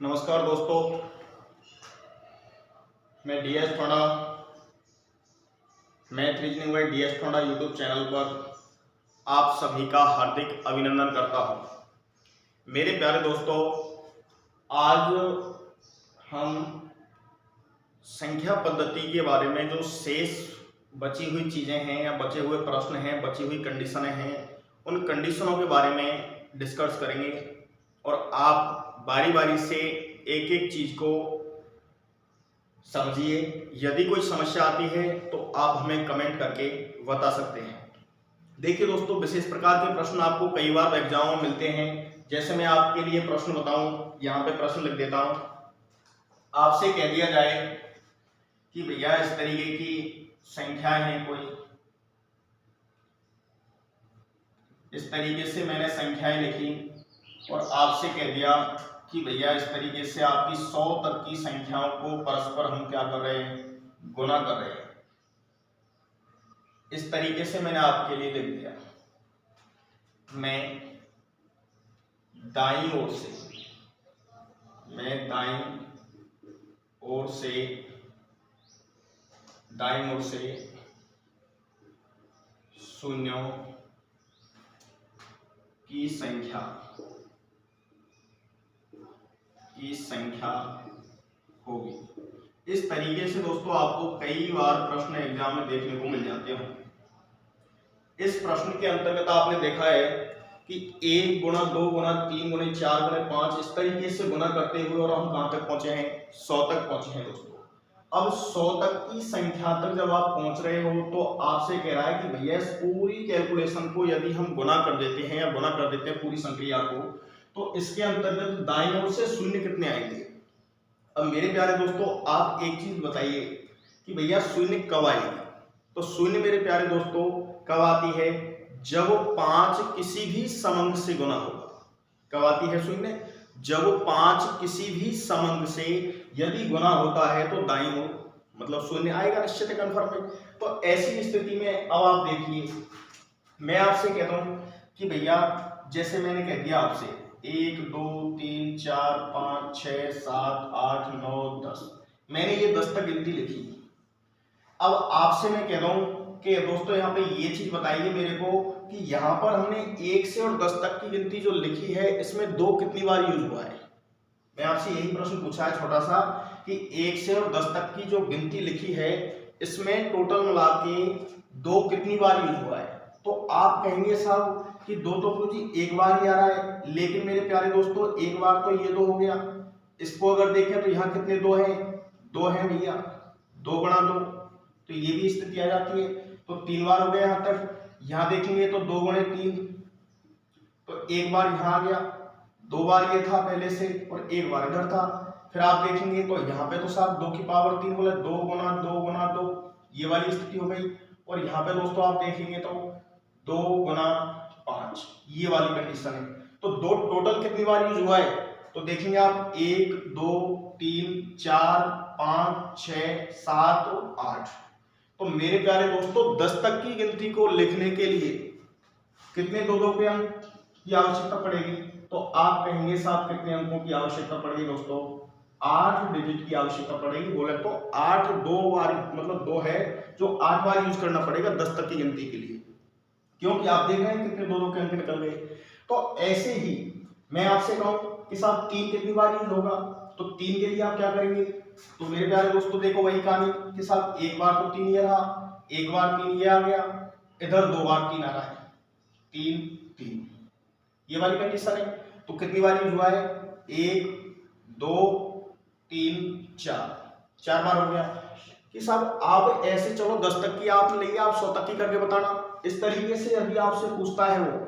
नमस्कार दोस्तों, मैं डीएस थोड़ा मैथ रीजनिंग बाय डीएस थोड़ा यूट्यूब चैनल पर आप सभी का हार्दिक अभिनंदन करता हूं। मेरे प्यारे दोस्तों, आज हम संख्या पद्धति के बारे में जो शेष बची हुई चीज़ें हैं या बचे हुए प्रश्न हैं, बची हुई कंडीशनें हैं, उन कंडीशनों के बारे में डिस्कस करेंगे और आप बारी बारी से एक एक चीज़ को समझिए। यदि कोई समस्या आती है तो आप हमें कमेंट करके बता सकते हैं। देखिए दोस्तों, विशेष प्रकार के प्रश्न आपको कई बार एग्जाम में मिलते हैं। जैसे मैं आपके लिए प्रश्न बताऊं, यहाँ पे प्रश्न लिख देता हूं। आपसे कह दिया जाए कि भैया इस तरीके की संख्याएं हैं, कोई इस तरीके से मैंने संख्याएं लिखी और आपसे कह दिया कि भैया इस तरीके से आपकी 100 तक की संख्याओं को परस्पर हम क्या कर रहे हैं, गुना कर रहे हैं। इस तरीके से मैंने आपके लिए लिख दिया। मैं दाईं ओर से शून्यों की संख्या होगी। इस तरीके से दोस्तों आपको कई बार प्रश्न एग्जाम में देखने को मिल जाते हैं। इस प्रश्न के अंतर्गत आपने देखा है कि 1 गुणा 2 गुणा 3 गुणा 4 गुणा 5 इस तरीके से गुना करते हुए और हम कहां तक पहुंचे हैं, 100 तक पहुंचे हैं दोस्तों। अब 100 तक की संख्या तक जब आप पहुंच रहे हो तो आपसे कह रहा है कि भैया इस पूरी कैलकुलेशन को यदि हम गुना कर देते हैं या गुना कर देते हैं पूरी संख्या को, तो इसके अंतर्गत दाईं ओर से शून्य कितने आएंगे। अब मेरे प्यारे दोस्तों, आप एक चीज बताइए कि भैया शून्य कब आएगी। तो शून्य मेरे प्यारे दोस्तों कब आती है, जब 5 किसी भी समंक से गुना होगा। कब आती है शून्य, जब 5 किसी भी समंक से यदि गुना होता है तो दाईं ओर मतलब शून्य आएगा, निश्चित है, कन्फर्म है। तो ऐसी स्थिति में अब आप देखिए, मैं आपसे कहता हूं कि भैया जैसे मैंने कह दिया आपसे 1 2 3 4 5 6 7 8 9 10, मैंने ये 10 तक गिनती लिखी। अब आपसे मैं कह रहा हूं कि दोस्तों यहाँ पे ये चीज बताइए मेरे को कि यहाँ पर हमने 1 से और 10 तक की गिनती जो लिखी है इसमें 2 कितनी बार यूज हुआ है। मैं आपसे यही प्रश्न पूछा है छोटा सा कि 1 से और 10 तक की जो गिनती लिखी है इसमें टोटल मिला के 2 कितनी बार यूज हुआ है। तो आप कहेंगे साहब कि 2 तो जी एक बार ही आ रहा है, लेकिन मेरे प्यारे दोस्तों एक बार तो ये 2 हो गया। इसको अगर देखें तो यहाँ कितने 2 हैं, 2 हैं भैया, 2 गुणा 2, तो ये भी स्थिति आ जाती है। तो 3 बार हो गया यहाँ तक। यहाँ देखेंगे तो 2 गुणे 3, तो एक बार यहाँ आ गया, 2 बार ये था पहले से और एक बार इधर था। फिर आप देखेंगे तो यहाँ पे तो साहब 2 की पावर 3 बोले 2 गुना 2 गुना 2, ये वाली स्थिति हो गई। और यहाँ पे दोस्तों आप देखेंगे तो 2 गुना 5, ये वाली कंडीशन है। तो 2 टोटल कितनी बार यूज हुआ है, तो देखेंगे आप 1 2 3 4 5 6 7 और 8। तो मेरे प्यारे दोस्तों 10 तक की गिनती को लिखने के लिए कितने 2 के अंक की आवश्यकता पड़ेगी। तो आप कहेंगे साहब कितने अंकों की आवश्यकता पड़ेगी दोस्तों, 8 डिजिट की आवश्यकता पड़ेगी। बोले तो 8 2 बार मतलब 2 है जो 8 बार यूज करना पड़ेगा 10 तक की गिनती के लिए, क्योंकि आप देख रहे हैं कितने 2 के अंक निकल गए। तो ऐसे ही मैं आपसे कहूं कि साहब 3 कितनी बार यूज होगा, तो 3 के लिए आप क्या करेंगे। तो मेरे प्यारे दोस्तों देखो वही कहानी कि साहब एक बार तो 3 ये रहा, एक बार 3 ये आ गया, इधर 2 बार 3 आ रहा है, 3 3, ये वाली कंडीशन है। तो कितनी बार यूज हुआ है, 1 2 3 4 बार हो गया। कि साहब आप ऐसे चलो 10 तक की आप नहीं, आप 100 तक की करके बताना। इस तरीके से यदि आपसे पूछता है वो,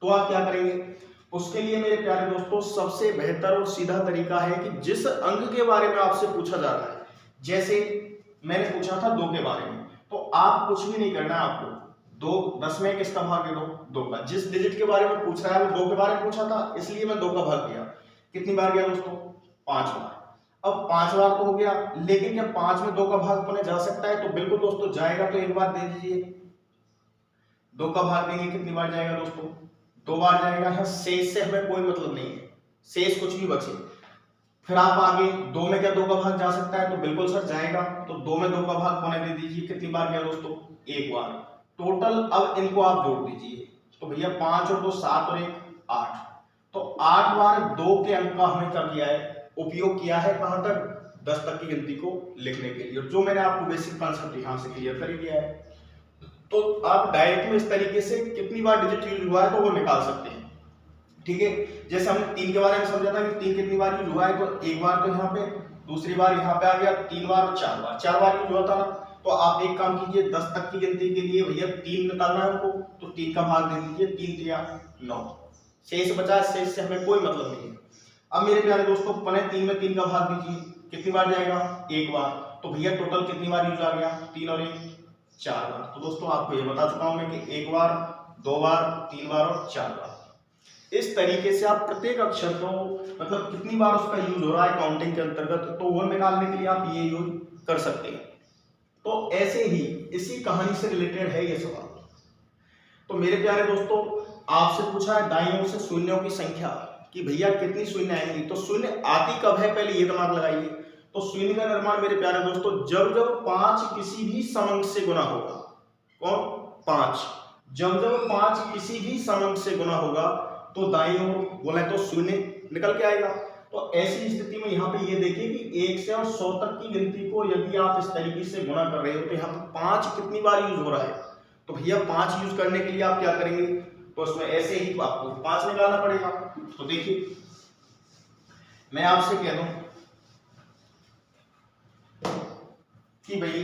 तो आप क्या करेंगे। उसके लिए मेरे प्यारे दोस्तों सबसे बेहतर और सीधा तरीका है कि जिस अंक के बारे में आपसे पूछा जा रहा है, जैसे मैंने पूछा था 2 के बारे में, तो आप कुछ भी नहीं करना है। आपको 2 10 में किसका भाग दे दो, 2 का। जिस डिजिट के बारे में पूछ रहा है वो 2 के बारे में पूछा था, इसलिए मैं 2 का भाग दिया। कितनी बार गया दोस्तों, 5 बार। अब 5 बार तो हो गया, लेकिन क्या 5 में 2 का भाग पुनः जा सकता है, तो बिल्कुल दोस्तों जाएगा। तो एक बार दे दीजिए, 2 का भाग देंगे कितनी बार जाएगा दोस्तों, 2 बार जाएगा। शेष से हमें कोई मतलब नहीं है, शेष कुछ भी बचे फिर आप आगे 2 में क्या 2 का भाग जा सकता है, तो बिल्कुल सर जाएगा। तो 2 में 2 का भाग पौने दे दीजिए, कितनी बार गया दोस्तों, एक बार। टोटल अब इनको आप जोड़ दीजिए, तो भैया 5 और 2 7 और 1 8, तो 8 बार 2 के अंक का हमने कर दिया है, उपयोग किया है कहां तक, 10 तक की गिनती को लिखने के लिए, जो मैंने आपको बेसिक कॉन्सेप्ट यहां से क्लियर कर दिया है। तो आप डायरेक्ट में इस तरीके से कितनी बार डिजिट यूज हुआ है तो वो निकाल सकते हैं, ठीक है। जैसे हमने 3 के बारे में समझा था कि 3 कितनी बार यूज हुआ है, तो एक बार तो यहाँ पे, दूसरी बार यहाँ पे आ गया, 3 बार और 4 बार, 4 बार यूज हुआ था ना। तो आप एक काम कीजिए, 10 तक की गिनती के लिए भैया 3 निकालना है हमको, तो 3 का भाग दे दीजिए, 3 3 9, शेष बचा, शेष से हमें कोई मतलब नहीं है। अब मेरे प्यारे दोस्तों पने 3 में 3 का भाग दीजिए, कितनी बार जाएगा, एक बार, तो भैया टोटल कितनी बार यूज आ गया, 3 और 1 4 बार। तो दोस्तों आपको ये बता चुका हूं मैं कि एक बार, 2 बार, 3 बार और 4 बार। इस तरीके से आप प्रत्येक अक्षर को मतलब कितनी बार उसका यूज हो रहा है काउंटिंग के अंतर्गत, तो वो निकालने के लिए आप ये यूज कर सकते हैं। तो ऐसे ही इसी कहानी से रिलेटेड है ये सवाल। तो मेरे प्यारे दोस्तों आपसे पूछा है दाईं ओर से शून्यों की संख्या कि भैया कितनी शून्य आएंगी, तो शून्य आती कब है पहले ये दिमाग लगाइए। तो शून्य का निर्माण मेरे प्यारे दोस्तों जब जब 5 किसी भी समंक से गुना होगा, कौन 5, जब जब 5 किसी भी समंक से गुना होगा तो दाईं ओर बोले तो शून्य निकल के आएगा। तो ऐसी स्थिति में यहाँ पे ये देखिए कि 1 से और 100 तक की गिनती को यदि आप इस तरीके से गुणा कर रहे हो तो यहाँ पे 5 कितनी बार यूज हो रहा है, तो भैया 5 यूज करने के लिए आप क्या करेंगे, तो उसमें ऐसे ही आपको 5 निकालना पड़ेगा। तो देखिए मैं आपसे कह दूं कि भाई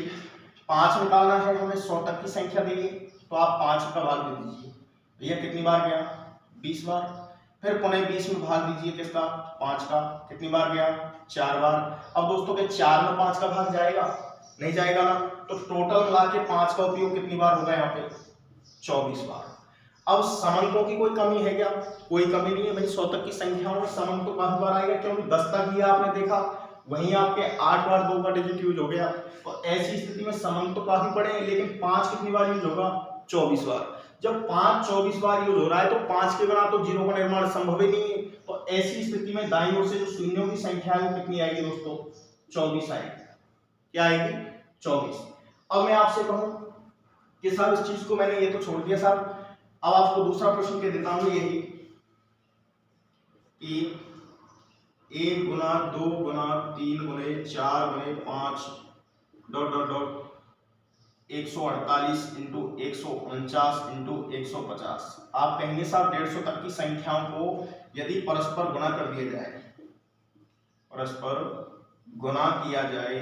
5 निकालना है हमें, 100 तक की संख्या देगी, तो आप 5 का भाग दे दीजिए, भैया कितनी बार गया, 20 बार। फिर पुनः 20 में भाग दीजिए किसका, 5 का, कितनी बार गया, 4 बार। अब दोस्तों के 4 में 5 का भाग जाएगा, नहीं जाएगा ना, तो टोटल मिला के 5 का उपयोग कितनी बार होगा यहाँ पे, 24 बार। अब समंकों की कोई कमी है क्या, कोई कमी नहीं है भाई, 100 तक की संख्याओं में समंक तो काफी बार आएगा, क्योंकि 10 तक ही आपने देखा, वहीं आपके 8 बार 2 का डिजिट यूज हो गया। तो ऐसी स्थिति में समंक तो काफी बड़े हैं, लेकिन 5 कितनी बार यूज होगा, 24 बार। जब 5 24 बार यूज हो रहा है तो 5 के बिना तो जीरो का निर्माण संभव ही नहीं है। तो ऐसी स्थिति में दाईं ओर से जो शून्यों की संख्या है वो कितनी आएगी दोस्तों, 24 आएगी। क्या आएगी, 24। अब मैं आपसे कहूं कि साहब इस चीज को मैंने ये तो छोड़ दिया साहब, अब आपको दूसरा प्रश्न कह देता हूं यही कि 1 गुना 2 गुना 3 गुने 4 गुने 5 dot dot dot 148 into 149 into 150। आप कहेंगे साहब 150 तक की संख्याओं को यदि परस्पर गुणा कर दिया जाए, परस्पर गुणा किया जाए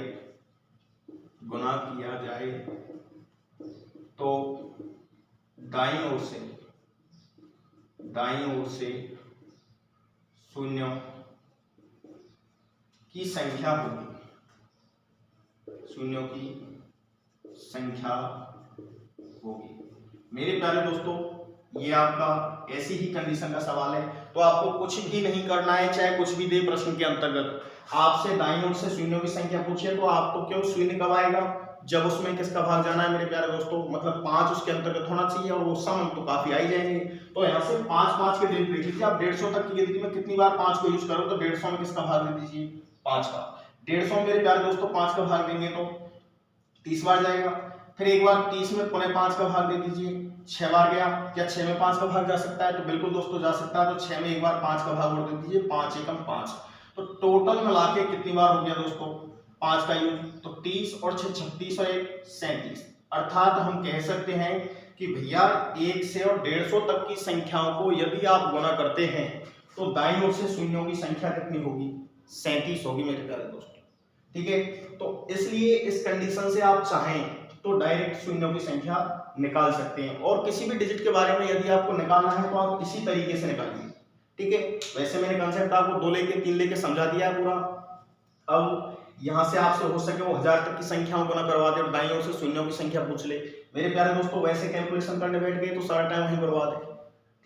तो दाईं ओर से शून्यों की संख्या होगी, शून्यों की संख्या होगी। मेरे प्यारे दोस्तों ये आपका ऐसी ही कंडीशन का सवाल है, तो आपको कुछ भी नहीं करना है, चाहे कुछ भी दे प्रश्न के अंतर्गत। आपसे दाईं ओर से शून्यों की संख्या पूछे तो आपको क्यों शून्य कब आएगा, जब उसमें किसका भाग जाना है मेरे प्यारे दोस्तों, मतलब 5 उसके अंतर्गत होना चाहिए, और वो समंक तो काफी आ ही जाएंगे। तो यहाँ से 5 के डिजिट देख लीजिए आप, 150 तक की गिनती में कितनी बार 5 को यूज करो, तो 150 में किसका भाग दे दीजिए, 5 का। 150 मेरे प्यारे दोस्तों 5 का भाग देंगे तो 30 बार जाएगा। फिर एक बार 30 में पुनः 5 का भाग दे दीजिए, 6 बार गया। क्या 6 में 5 का भाग जा सकता है, तो बिल्कुल दोस्तों जा सकता है। तो 6 में एक बार 5 का भाग और दे दीजिए, 5 एकम 5। तो टोटल मिला के कितनी बार हो गया दोस्तों 5 का यूज, तो 30 और 6 36 और 1 37। अर्थात हम कह सकते हैं कि भैया 1 से और 150 तक की संख्याओं को यदि आप गुणा करते हैं तो दाईं ओर से शून्यों की संख्या कितनी होगी, 37 होगी मेरे प्यारे दोस्तों। ठीक है, तो इसलिए इस कंडीशन से आप चाहें तो डायरेक्ट शून्यों की संख्या निकाल सकते हैं, और किसी भी डिजिट के बारे में यदि आपको निकालना है तो आप इसी तरीके से निकालिए। ठीक है, वैसे मैंने कंसेप्ट आपको 2 लेके 3 लेके समझा दिया है पूरा। अब यहाँ से आपसे हो सके वो 1000 तक की संख्याओं को ना करवा दे और दाईं ओर से शून्यों की संख्या पूछ ले, मेरे प्यारे दोस्तों वैसे कैलकुलेशन करने बैठ गए तो सारा टाइम वहीं बर्बाद है।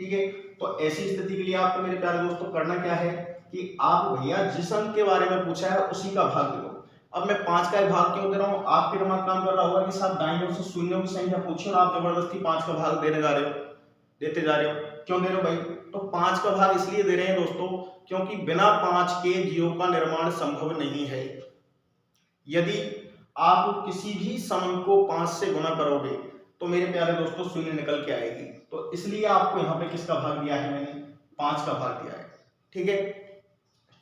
ठीक है, तो ऐसी स्थिति के लिए आपको मेरे प्यारे दोस्तों करना क्या है कि आप भैया जिस अंक के बारे में पूछा है उसी का भाग दे दो। अब मैं 5 का भाग क्यों दे रहा हूँ, आपके दिमाग काम कर रहा होगा कि साहब दाईं ओर से शून्यों की संख्या पूछी और आप जबरदस्ती 5 का भाग देने जा रहे हो, देते जा रहे हो। क्यों दे रहे हो भाई, तो 5 का भाग इसलिए दे रहे हैं दोस्तों क्योंकि बिना 5 के जीरो का निर्माण संभव नहीं है। यदि आप किसी भी सम को 5 से गुना करोगे तो मेरे प्यारे दोस्तों शून्य निकल के आएगी, तो इसलिए आपको यहाँ पे किसका भाग दिया है, मैंने 5 का भाग दिया है। ठीक है,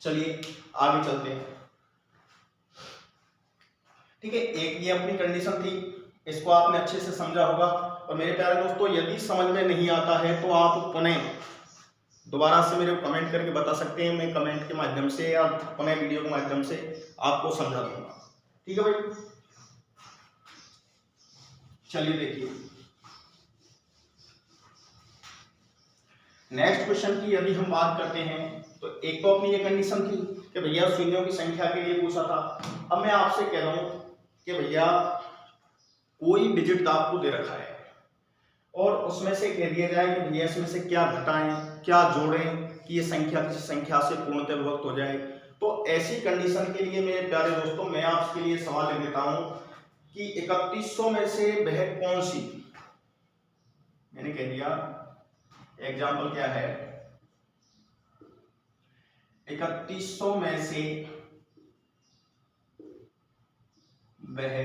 चलिए आगे चलते हैं। ठीक है, एक ये अपनी कंडीशन थी, इसको आपने अच्छे से समझा होगा। और मेरे प्यारे दोस्तों यदि समझ में नहीं आता है तो आप पुनः दोबारा से मेरे को कमेंट करके बता सकते हैं, मैं कमेंट के माध्यम से या पुनः वीडियो के माध्यम से आपको समझा दूंगा। ठीक है भाई, चलिए देखिए नेक्स्ट क्वेश्चन की यदि हम बात करते हैं तो एक तो अपनी ये कंडीशन थी कि भैया शून्यों की संख्या के लिए पूछा था। अब मैं आपसे कह रहा हूं कि भैया कोई डिजिट आपको दे रखा है और उसमें से कह दिया जाए कि भैया इसमें से क्या घटाएं क्या जोड़ें कि ये संख्या किसी संख्या से पूर्णतः विभक्त हो जाए। तो ऐसी कंडीशन के लिए मेरे प्यारे दोस्तों मैं आपके लिए सवाल लिख देता हूं कि 3100 में से वह कौन सी, मैंने कह दिया एग्जाम्पल क्या है, 3100 में से वह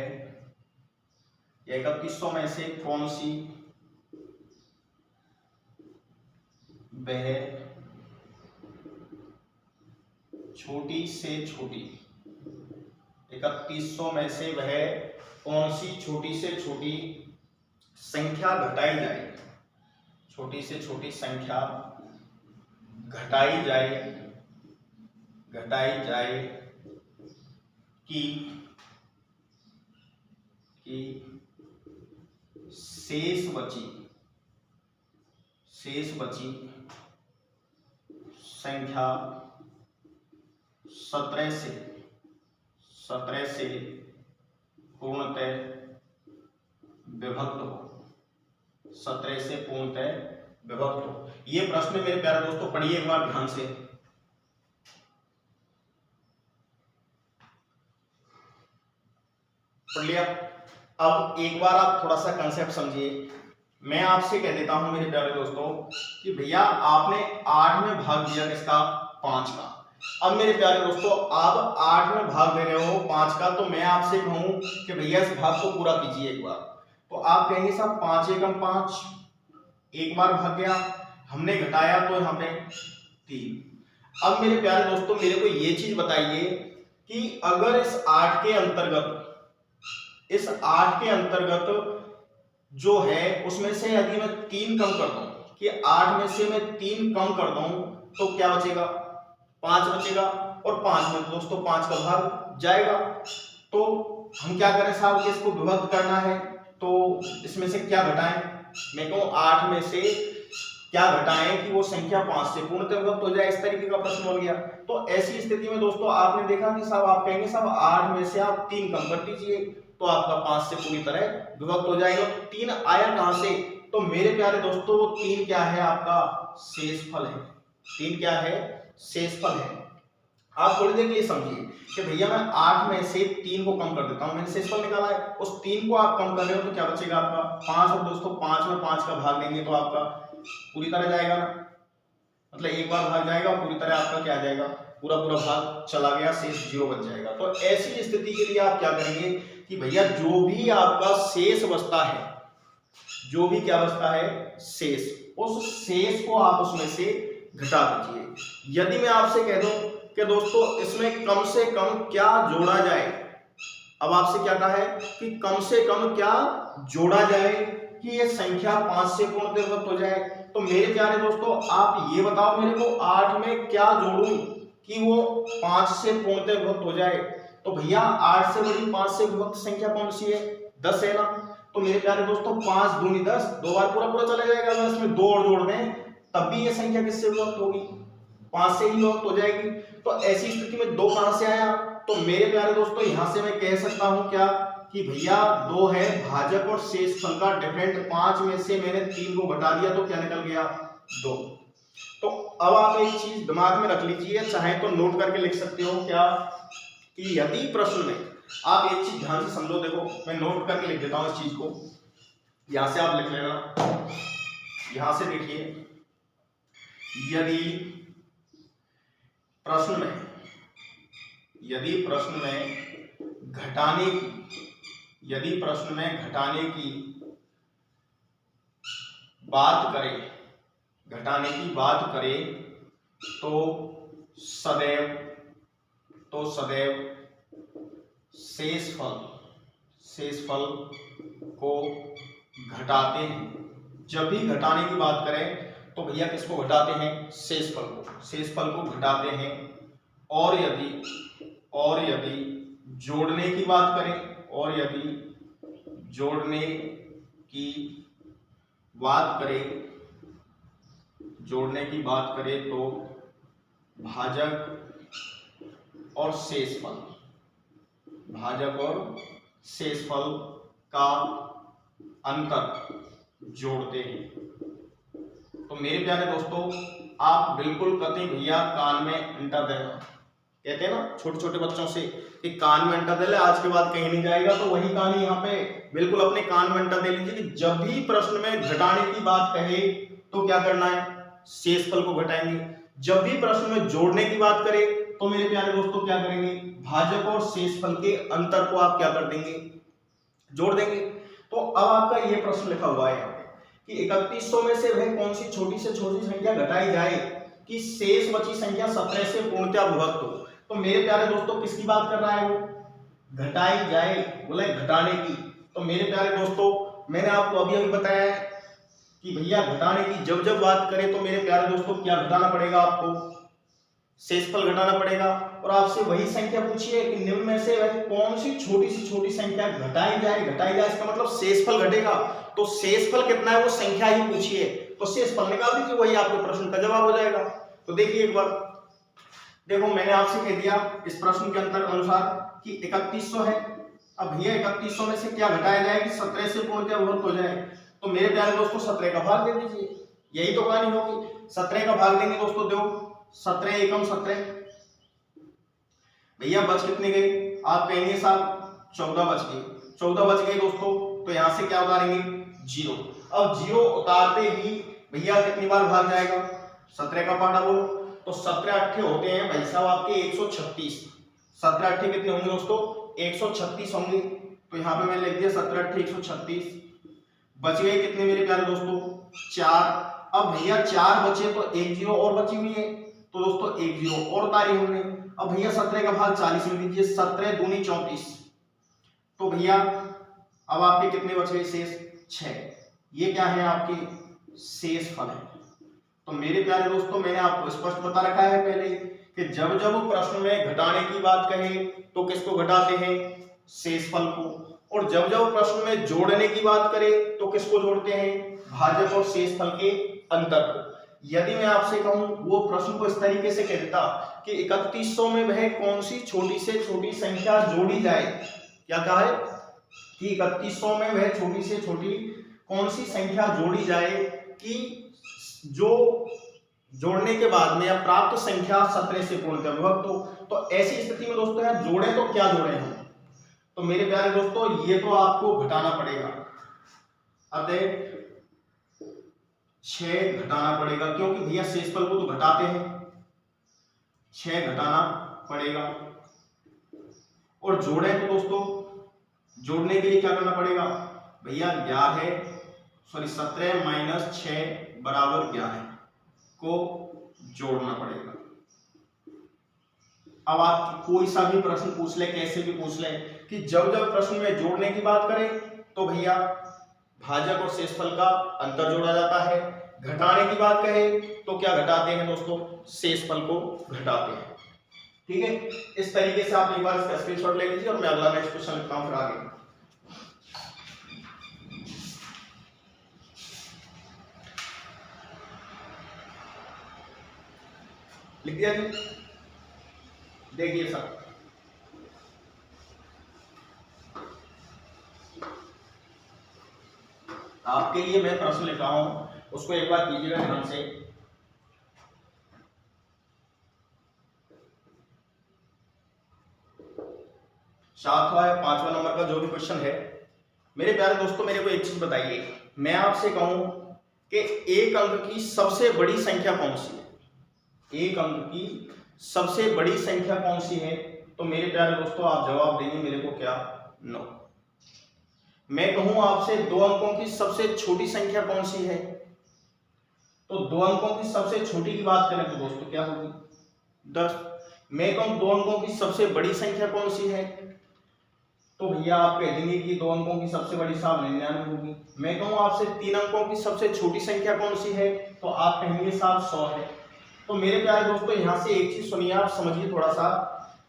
या 3100 में से कौन सी वह छोटी से छोटी, 3100 में से वह कौन सी छोटी से छोटी संख्या घटाई जाए, छोटी से छोटी संख्या घटाई जाए कि शेष बची संख्या 17 से पूर्णतः विभक्त हो, 17 से पूर्णतः विभक्त हो। ये प्रश्न मेरे प्यारे दोस्तों पढ़िए एक बार ध्यान से। पढ़ लिया? अब एक बार आप थोड़ा सा कंसेप्ट समझिए। मैं आपसे कह देता हूं मेरे प्यारे दोस्तों कि भैया आपने 8 में भाग दिया किसका, 5 का। अब मेरे प्यारे दोस्तों आप 8 में भाग दे रहे हो 5 का, तो मैं आपसे कहूं कि भैया इस भाग को पूरा कीजिए एक बार, तो आप कहेंगे साहब 5 एकम 5, एक बार भाग गया, हमने घटाया तो यहाँ पे 3। अब मेरे प्यारे दोस्तों मेरे को ये चीज बताइए कि अगर इस 8 के अंतर्गत जो है उसमें से यदि मैं 3 कम कर दूं, कि 8 में से मैं 3 कम कर दूं तो क्या बचेगा, 5 बचेगा, और 5 में दोस्तों 5 का भाग जाएगा। तो हम क्या करें साहब कि इसको विभक्त करना है, तो इसमें से क्या घटाएं, मैं कहूं 8 में से क्या घटाएं कि वो संख्या 5 से पूर्णतः विभक्त हो जाए, इस तरीके का प्रश्न हो गया। तो ऐसी स्थिति में दोस्तों आपने देखा कि साहब आप कहेंगे साहब 8 में से आप 3 कम कर दीजिए तो आपका 5 से पूरी तरह विभक्त हो जाएगा। 3 आया कहां से, तो मेरे प्यारे दोस्तों वो 3 क्या है, आपका शेषफल है। 3 क्या है, शेषफल है। आप थोड़ी देर के लिए समझिए कि भैया मैं 8 में से 3 को कम कर देता हूं, मैंने शेषफल निकाला है, उस 3 को आप कम कर रहे हो तो क्या बचेगा आपका 5। और दोस्तों 5 में 5 का भाग देंगे तो आपका पूरी तरह जाएगा ना, मतलब एक बार भाग जाएगा और पूरी तरह आपका क्या जाएगा, पूरा भाग चला गया, शेष 0 बच जाएगा। तो ऐसी स्थिति के लिए आप क्या करेंगे कि भैया जो भी आपका शेष बचता है, जो भी क्या बचता है शेष, उस शेष को आप उसमें से घटा दीजिए। यदि मैं आपसे कह दूं कि दोस्तों इसमें कम से कम क्या जोड़ा जाए, अब आपसे क्या कहा है कि कम से कम क्या जोड़ा जाए कि ये संख्या 5 से पूर्णतः विभक्त हो जाए, तो मेरे प्यारे दोस्तों आप ये बताओ मेरे को 8 में क्या जोड़ूं कि वो 5 से पूर्णतः विभक्त हो जाए। तो भैया 8 से बड़ी 5 से विभक्त संख्या कौन सी है, 10 है ना। तो मेरे प्यारे दोस्तों 5 दूनी 10, 2 बार पूरा चला जाएगा। अगर इसमें 2 और जोड़ दें तब भी ये संख्या किससे विभक्त होगी, 5 से ही विभक्त हो जाएगी। तो ऐसी स्थिति में 2 कहां से आया, तो मेरे प्यारे दोस्तों यहां से मैं कह सकता हूं क्या कि भैया 2 है भाजक और शेषफल का डिफरेंट। 5 में से मैंने 3 को घटा दिया तो क्या निकल गया, 2। तो अब आप एक चीज दिमाग में रख लीजिए, चाहे तो नोट करके लिख सकते हो क्या कि यदि प्रश्न में आप एक चीज ध्यान से समझो, देखो मैं नोट करके लिख देता हूं इस चीज को, यहां से आप लिख लेना, यहां से देखिए यदि प्रश्न में घटाने की बात करें तो सदैव शेष फल को घटाते हैं। जब भी घटाने की बात करें तो भैया किसको घटाते हैं? शेष फल को घटाते हैं। और यदि जोड़ने की बात करें तो भाजक और शेष फल का अंतर जोड़ते हैं। तो मेरे प्यारे दोस्तों, आप बिल्कुल कतई भैया कान में अंटा देना, कहते हैं ना छोटे छोटे बच्चों से कि कान में अंटा दे ले, आज के बाद कहीं नहीं जाएगा। तो वही कहानी यहाँ पे बिल्कुल अपने कान में अंटा दे लीजिए कि जब भी प्रश्न में घटाने की बात कहे तो क्या करना है? शेष फल को घटाएंगे। जब भी प्रश्न में जोड़ने की बात करें तो मेरे प्यारे दोस्तों क्या करेंगे? भाजक और शेष फल के अंतर को आप क्या कर देंगे? जोड़ देंगे। तो अब आपका ये प्रश्न लिखा हुआ है कि 3100 में से वह कौन सी छोटी से छोटी संख्या घटाई जाए कि शेष बची संख्या 17 से पूर्णतः विभक्त हो। तो मेरे प्यारे दोस्तों किसकी बात कर रहा है? वो घटाई जाए, बोले घटाने की। तो मेरे प्यारे दोस्तों, मैंने आपको अभी बताया है कि भैया घटाने की जब बात करें तो मेरे प्यारे दोस्तों क्या घटाना पड़ेगा? आपको शेषफल घटाना पड़ेगा। और आपसे वही संख्या पूछिए कि निम्न में से वह कौन सी छोटी संख्या घटाई जाए, इसका मतलब शेषफल घटेगा। तो शेषफल कितना है वो संख्या ही पूछिए, तो शेषफल निकाल दीजिए, वही आपके प्रश्न का जवाब हो जाएगा। तो देखिए एक बार, देखो मैंने आपसे कह दिया इस प्रश्न के अंतर अनुसार कि 3100 है। अब भैया 3100 में से क्या घटाया जाए कि 17 से पूर्णतः विभक्त हो जाए। तो मेरे प्यारे दोस्तों 17 का भाग दे दीजिए, यही तो कहानी होगी। 17 का भाग देंगे दोस्तों, दो 17 एकम 17, भैया बच कितने गए? आप कहेंगे साहब 14 बच गए। 14 बच गए दोस्तों, तो यहां से क्या उतारेंगे? 0। अब 0 उतारते ही भैया कितनी बार भाग जाएगा? 17 का पार्ट बोलो। तो 17 अट्ठे होते हैं भाई साहब आपके 136। 17 अट्ठे कितने होंगे दोस्तों? 136 होंगे। तो यहाँ पे मैंने लिख दिया 17 अट्ठे 136। बच गए कितने मेरे प्यारे दोस्तों? 4। अब भैया 4 बचे तो एक 0 और बची हुई है, तो दोस्तों एक 0 और उतारी हमने। अब भैया 17 का भाग 40 में दीजिए, 17 दूनी 34। तो भैया अब आपके कितने बच गए शेष? 6। ये क्या है? आपके शेष फल है। तो मेरे प्यारे दोस्तों, मैंने आपको स्पष्ट बता रखा है पहले कि जब प्रश्न में घटाने की बात कहे तो किसको घटाते हैं? शेषफल को। और जब प्रश्न में जोड़ने की बात करें तो किसको जोड़ते हैं? भाजक और शेषफल के अंतर को। यदि मैं आपसे कहूं वो प्रश्न को इस तरीके से कह देता कि 3100 में वह कौन सी छोटी से छोटी संख्या जोड़ी जाए, क्या कहा है कि 3100 में वह छोटी से छोटी कौन सी संख्या जोड़ी जाए कि जो जोड़ने के बाद में या प्राप्त संख्या 17 से पूर्णतः विभक्त हो। तो ऐसी स्थिति में दोस्तों यार जोड़े तो क्या जोड़े हम? तो मेरे प्यारे दोस्तों ये तो आपको घटाना पड़ेगा, अतः 6 घटाना पड़ेगा, क्योंकि भैया शेषफल को तो घटाते हैं, 6 घटाना पड़ेगा। और जोड़े तो दोस्तों जोड़ने के लिए क्या करना पड़ेगा भैया? 17 माइनस 6 बराबर 11 को जोड़ना पड़ेगा। अब आप कोई सा भी प्रश्न पूछ ले, कैसे भी पूछ ले कि जब प्रश्न में जोड़ने की बात करें तो भैया भाजक और शेषफल का अंतर जोड़ा जाता है। घटाने की बात कहे तो क्या घटाते हैं दोस्तों? शेषफल को घटाते हैं। ठीक है, इस तरीके से आप एक बार इसका स्क्रीनशॉट ले लीजिए और मैं अगला नेक्स्ट क्वेश्चन लिखता हूं फिर आगे। लिख दिया जी। देखिए सर, आपके लिए मैं प्रश्न लिख रहा हूं, उसको एक बार कीजिएगा ध्यान से। सातवां या 5वां नंबर का जो भी क्वेश्चन है, मेरे प्यारे दोस्तों मेरे को एक चीज बताइए, मैं आपसे कहूं कि एक अंक की सबसे बड़ी संख्या कौन सी है। एक अंक की सबसे बड़ी संख्या कौन सी है? तो मेरे प्यारे दोस्तों आप जवाब देंगे मेरे को क्या? 9। मैं कहूं आपसे 2 अंकों की सबसे छोटी संख्या कौन सी है? तो 2 अंकों की सबसे छोटी की बात करें तो दोस्तों क्या होगी? 10। मैं कहूं 2 अंकों की सबसे बड़ी संख्या कौन सी है? तो भैया आप कह देंगे कि 2 अंकों की सबसे बड़ी साहब 99 होगी। मैं कहूं आपसे 3 अंकों की सबसे छोटी संख्या कौन सी है? तो आप कहेंगे साहब 100 है। तो मेरे प्यारे दोस्तों यहां से एक चीज सुनिए, आप समझिए थोड़ा सा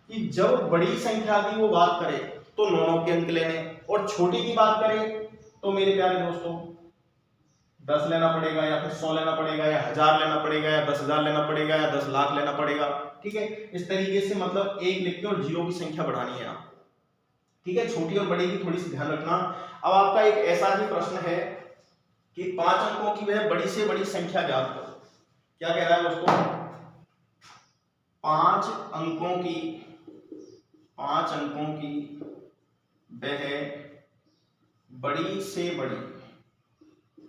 कि जब बड़ी संख्या की वो बात करे तो 9 के अंक लेने, और छोटी की बात करें तो मेरे प्यारे दोस्तों 10 लेना पड़ेगा, या फिर 100 लेना पड़ेगा, या 1000 लेना पड़ेगा, या 10,000 लेना पड़ेगा, या 10 लाख लेना पड़ेगा। ठीक है, इस तरीके से मतलब 1 लिख के और 0 की संख्या बढ़ानी है आप। ठीक है, छोटी और बड़ी की थोड़ी सी ध्यान रखना। अब आपका एक ऐसा ही प्रश्न है कि 5 अंकों की वह बड़ी से बड़ी संख्या ज्ञात करो। क्या कह रहा है दोस्तों? 5 अंकों की वह बड़ी से बड़ी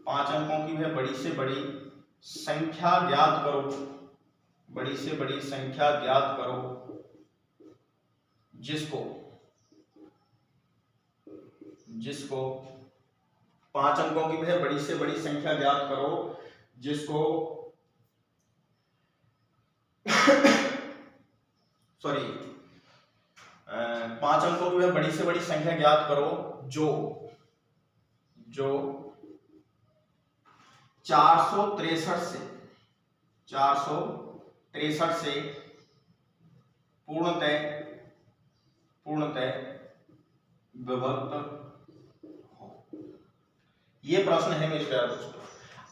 5 अंकों की वह बड़ी से बड़ी संख्या ज्ञात करो। बड़ी से बड़ी संख्या ज्ञात करो जिसको 5 अंकों की वह बड़ी से बड़ी संख्या ज्ञात करो जिसको सॉरी 5 अंकों की वह बड़ी से बड़ी संख्या ज्ञात करो जो 463 से पूर्णतः विभक्त हो। ये प्रश्न है मेरे प्यारे दोस्तों,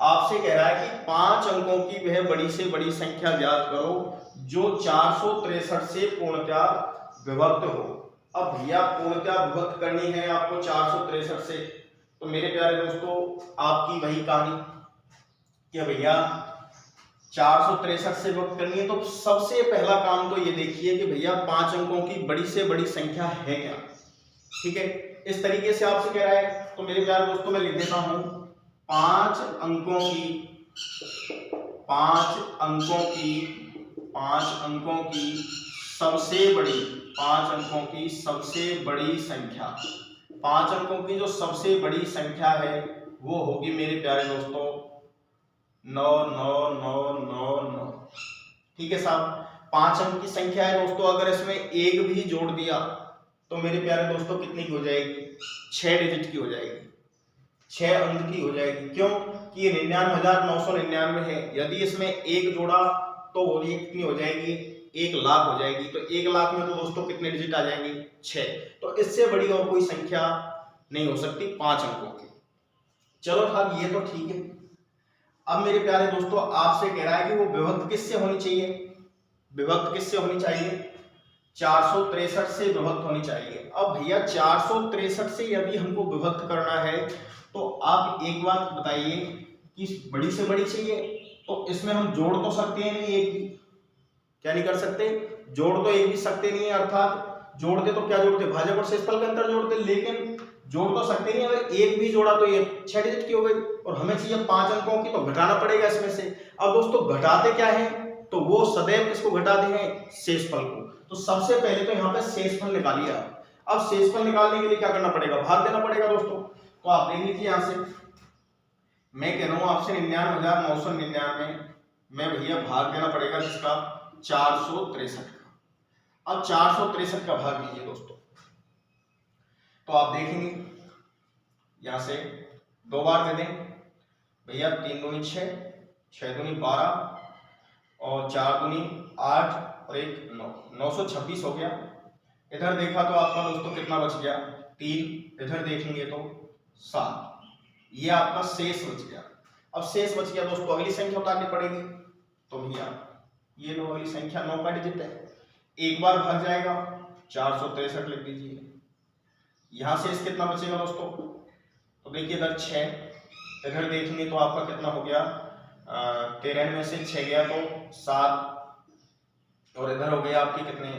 आपसे कह रहा है कि 5 अंकों की वह बड़ी से बड़ी संख्या ज्ञात करो जो 463 से पूर्णतः विभक्त हो। अब भैया पूर्णतः विभक्त करनी है आपको 463 से, तो मेरे प्यारे दोस्तों आपकी वही कहानी कि भैया 463 से विभक्त करनी है। तो सबसे पहला काम तो ये देखिए कि भैया 5 अंकों की बड़ी से बड़ी संख्या है क्या। ठीक है, इस तरीके से आपसे कह रहा है, तो मेरे प्यारे दोस्तों मैं लिख देता हूं 5 अंकों की सबसे बड़ी 5 अंकों की सबसे बड़ी संख्या 5 अंकों की जो सबसे बड़ी संख्या है वो होगी मेरे प्यारे दोस्तों 99999। ठीक है साहब, 5 अंक की संख्या है दोस्तों, अगर इसमें एक भी जोड़ दिया तो मेरे प्यारे दोस्तों कितनी की हो जाएगी? 6 डिजिट की हो जाएगी, 6 अंक की हो जाएगी। क्यों कि ये 99,999 है। यदि इसमें एक जोड़ा तो वो कितनी हो जाएगी? 1 लाख हो जाएगी। तो 1 लाख में तो दोस्तों कितने डिजिट आ जाएंगे? 6। तो इससे बड़ी और कोई संख्या नहीं हो सकती 5 अंकों की। चलो साहब ये तो ठीक है। अब मेरे प्यारे दोस्तों आपसे कह रहा है कि वो विभक्त किससे होनी चाहिए? विभक्त किससे होनी चाहिए? 463 से विभक्त होनी चाहिए। अब भैया 463 से यदि हमको विभक्त करना है तो आप एक बात बताइए कि बड़ी से बड़ी चाहिए, तो इसमें हम जोड़ तो सकते हैं नहीं एक भी। क्या नहीं कर सकते? जोड़ तो एक भी सकते नहीं है, अर्थात जोड़ते तो क्या जोड़ते? भाजक और शेषफल के अंतर जोड़ते, लेकिन जोड़ तो सकते नहीं। अगर एक भी जोड़ा तो ये 6 डिजिट की हो गई, और हमें चाहिए 5 अंकों की, तो घटाना पड़ेगा इसमें से। अब दोस्तों घटाते क्या है? तो वो सदैव किसको घटाते हैं? शेषफल को। तो सबसे पहले तो यहाँ पे शेषफल निकालिए आप। अब शेषफल निकालने के लिए क्या करना पड़ेगा? भाग देना पड़ेगा दोस्तों। तो आप देख लीजिए यहाँ से, मैं कह रहा हूँ आपसे 99,999 में भैया भाग देना पड़ेगा जिसका 463 का। अब 463 का भाग लीजिए दोस्तों, तो आप देखेंगे यहां से 2 बार दे दें भैया, 3 दूनी 6, 6 दूनी 12 और 4 दूनी 8 और 1 9, 926 हो गया। इधर देखा तो आपका दोस्तों कितना बच गया? 3। इधर देखेंगे तो 7। ये आपका शेष बच गया। अब शेष बच गया दोस्तों, अगली संख्या उतारनी पड़ेगी। तो भैया ये लो, अगली संख्या 9 का डिजिट है, एक बार भाग जाएगा, 463 लिख दीजिए। यहां शेष कितना बचेगा दोस्तों? तो देखिए इधर 6, इधर देखेंगे तो आपका कितना हो गया? 13 में से 6 गया तो 7, और इधर हो गया आपके कितने?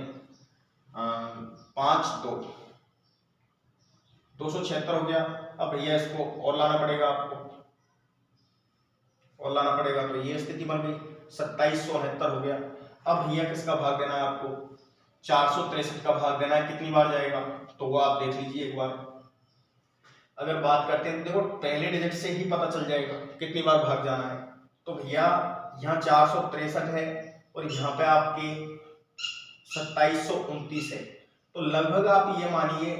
5 2 276 हो गया। अब भैया इसको और लाना पड़ेगा आपको, और लाना पड़ेगा, तो ये स्थिति बन गई, 2769 हो गया। अब भैया किसका भाग देना है आपको, 463 का भाग देना है, कितनी बार जाएगा तो वो आप देख लीजिए एक बार। अगर बात करते हैं तो देखो पहले डिजिट से ही पता चल जाएगा कितनी बार भाग जाना है। तो भैया यहाँ 463 है और यहाँ पे आपके 2729 है, तो लगभग आप ये मानिए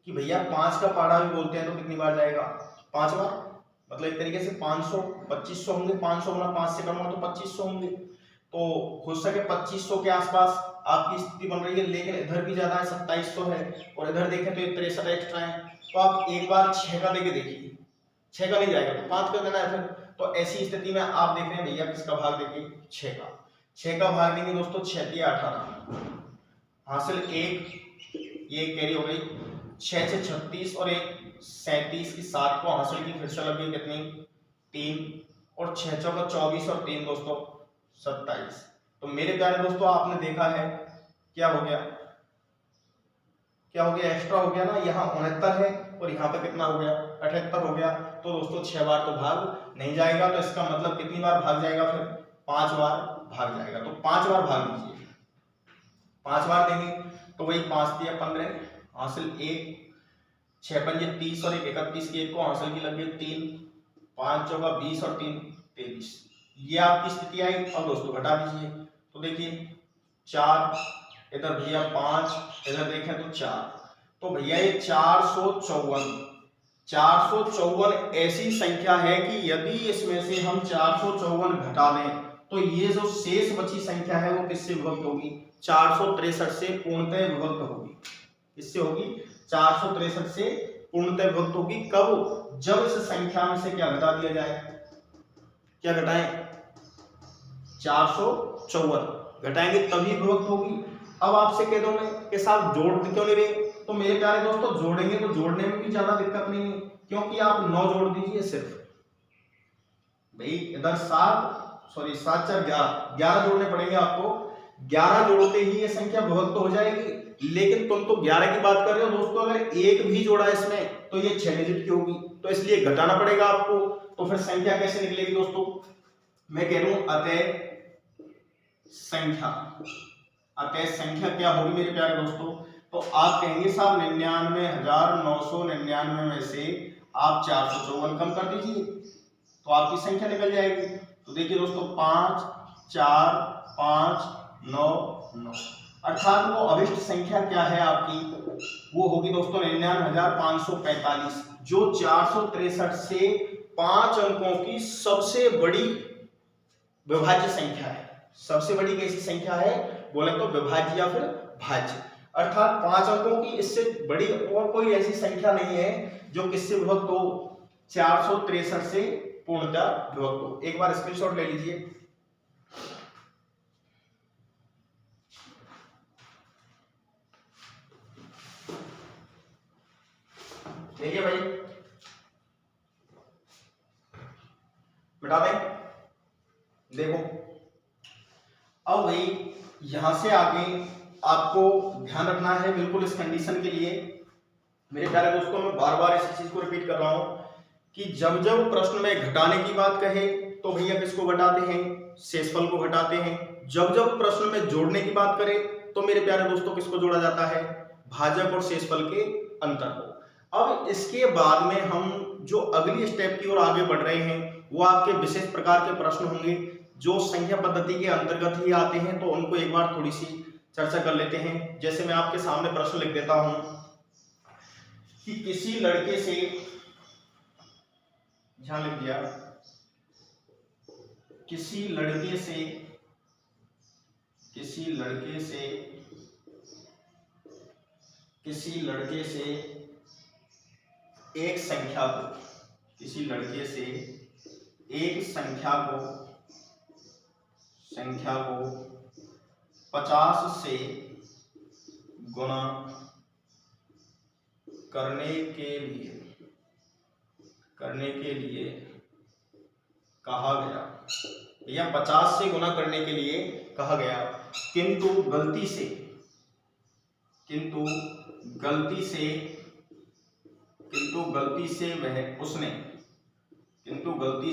कि भैया 5 का पहाड़ा भी बोलते हैं तो कितनी बार जाएगा, 5 बार, मतलब एक तरीके से 500 2500 होंगे, 500 गुना 5 से करूंगा तो 2500 होंगे, तो हो सके 2500 के आसपास आपकी स्थिति बन रही है। लेकिन इधर भी ज्यादा है, 2700 है, और इधर देखें तो 63 एक्स्ट्रा है, तो आप एक बार 6 का देके देखिए, 6 का नहीं जाएगा तो 5 का देना है फिर। तो ऐसी स्थिति में आप देख रहे हैं भैया किसका भाग देंगे, 6 का भाग देंगे दोस्तों, 6 या 18 हासिल, एक ये कैरी हो गई, 6 से 36 और एक 37 की 7 को हासिल की, फिर से लग गई कितनी 3 और 6 चौका 24 और 3 दोस्तों 27। तो मेरे प्यारे दोस्तों आपने देखा है क्या हो गया, एक्स्ट्रा हो गया ना, यहाँ 69 है और यहाँ पे कितना हो गया 78 हो गया। तो दोस्तों 6 बार तो भाग नहीं जाएगा, तो इसका मतलब कितनी बार भाग जाएगा, फिर 5 बार भाग जाएगा। तो 5 बार भाग दीजिए, 5 बार देंगे तो वही 5 दिया 15 हासिल, 1 6 पंजे 30 और 1 31 की, एक को हासिल की लग गई 3, 5 चौका 20 और 3 23। ये आपकी स्थिति आई। अब दोस्तों घटा दीजिए, तो देखिए 4 इधर भैया 5, इधर देखें तो 4, तो भैया ये 454 ऐसी संख्या है कि यदि इसमें से हम 454 घटा दें तो ये जो शेष बची संख्या है वो किससे विभक्त होगी, 463 से पूर्णतः विभक्त होगी। किससे होगी, 463 से पूर्णतः विभक्त होगी। कब, जब इस संख्या में से क्या घटा दिया जाए, क्या घटाएं, 454 घटाएंगे तभी विभक्त होगी। अब आपसे कह दूं मैं कि साहब जोड़ क्यों नहीं रहे, तो मेरे प्यारे दोस्तों जोड़ेंगे तो जोड़ने में भी ज्यादा दिक्कत नहीं है, क्योंकि आप 9 जोड़ दीजिए सिर्फ, भाई इधर 7 4 11 जोड़ने पड़ेंगे आपको, 11 जोड़ते ही ये संख्या विभक्त हो जाएगी। लेकिन तुम तो 11 की बात कर रहे हो दोस्तों, अगर एक भी जोड़ा इसमें तो ये 6 डिजिट की होगी, तो इसलिए घटाना पड़ेगा आपको। तो फिर संख्या कैसे निकलेगी दोस्तों, मैं कह रहा हूं अतः संख्या क्या होगी मेरे प्यारे दोस्तों, तो आप कहेंगे साहब 99,999 में से आप 454 कम कर दीजिए तो आपकी संख्या निकल जाएगी। तो देखिए दोस्तों 5 4 5 9 9, अर्थात वो अभिष्ट संख्या क्या है आपकी, वो होगी दोस्तों 99,545, जो 463 से 5 अंकों की सबसे बड़ी विभाज्य संख्या है। सबसे बड़ी कैसी संख्या है बोले तो विभाज्य या फिर भाज्य, अर्थात 5 अंकों की इससे बड़ी और कोई ऐसी संख्या नहीं है जो किससे विभक्त हो, 463 से पूर्णतः विभक्त हो। एक बार स्क्रीनशॉट ले लीजिए, देखिए भाई मिटा दें, देखो अब भाई यहां से आगे आपको ध्यान रखना है बिल्कुल इस कंडीशन के लिए। मेरे प्यारे दोस्तों मैं बार बार इसी चीज को रिपीट कर रहा हूं कि जब जब प्रश्न में घटाने की बात कहे तो भैया किसको घटाते हैं, शेषफल को घटाते हैं। जब जब प्रश्न में जोड़ने की बात करें तो मेरे प्यारे दोस्तों किसको जोड़ा जाता है, भाजक और शेषफल के अंतर को। अब इसके बाद में हम जो अगली स्टेप की ओर आगे बढ़ रहे हैं वो आपके विशेष प्रकार के प्रश्न होंगे जो संख्या पद्धति के अंतर्गत ही आते हैं, तो उनको एक बार थोड़ी सी चर्चा कर लेते हैं। जैसे मैं आपके सामने प्रश्न लिख देता हूं कि किसी लड़के से, यहां लिख दिया, किसी लड़के से एक संख्या को, किसी लड़के से एक संख्या को 50 से गुणा करने के लिए कहा गया, या 50 से गुणा करने के लिए कहा गया, किंतु गलती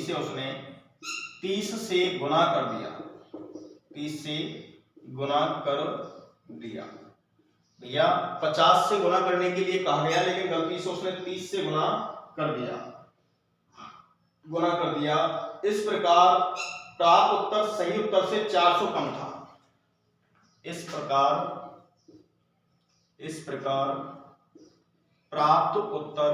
से उसने 30 से गुना कर दिया, 30 से गुना कर दिया। भैया 50 से गुना करने के लिए कहा गया, लेकिन गलती से उसने 30 से गुना कर दिया, इस प्रकार प्राप्त उत्तर सही उत्तर से 400 कम था। इस प्रकार प्राप्त उत्तर